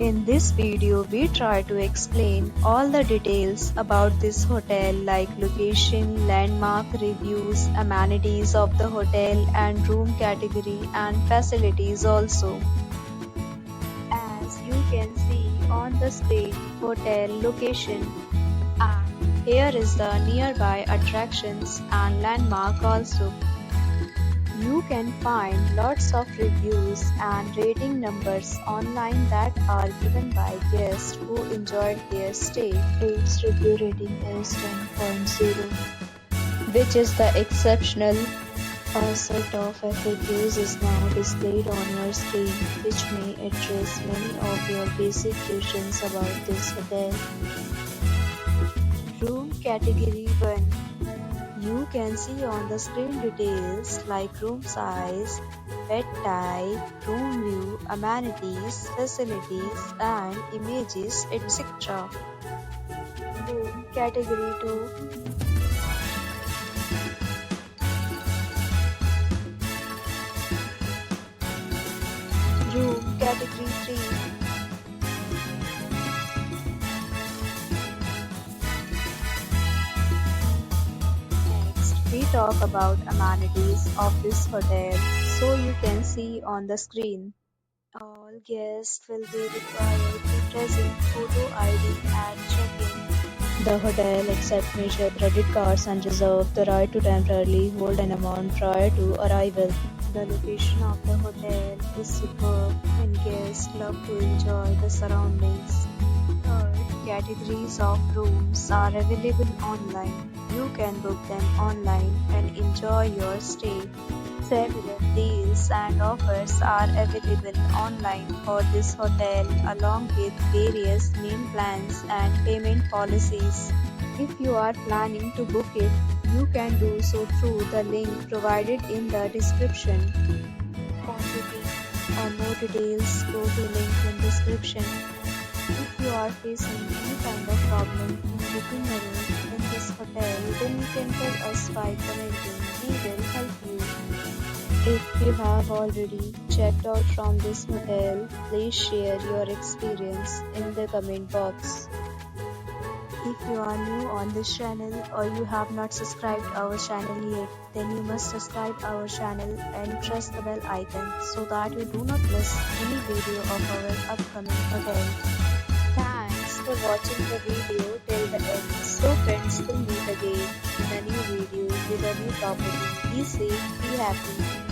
In this video, we try to explain all the details about this hotel like location, landmark, reviews, amenities of the hotel and room category and facilities also. As you can see on the screen, hotel location. And here is the nearby attractions and landmark also. You can find lots of reviews and rating numbers online that are given by guests who enjoyed their stay. Its review rating is 10.0, which is the exceptional. A set of FAQs is now displayed on your screen, which may address many of your basic questions about this hotel. Room Category 1. You can see on the screen details like room size, bed type, room view, amenities, facilities and images, etc. Room Category 2. Room Category 3. We talk about amenities of this hotel, so you can see on the screen. All guests will be required to present photo ID at check-in. The hotel accepts major credit cards and reserves the right to temporarily hold an amount prior to arrival. The location of the hotel is superb and guests love to enjoy the surroundings. Third, categories of rooms are available online. You can book them online and enjoy your stay. Several deals and offers are available online for this hotel along with various main plans and payment policies. If you are planning to book it, you can do so through the link provided in the description. For booking or more details, go to link in description. If you are facing any kind of problem in booking a room in this hotel, then you can tell us by commenting. We will help you. If you have already checked out from this hotel, please share your experience in the comment box. If you are new on this channel or you have not subscribed our channel yet, then you must subscribe our channel and press the bell icon so that you do not miss any video of our upcoming hotel. Thanks for watching the video till the end. So friends, we'll meet again in a new video with a new property. Be safe, be happy.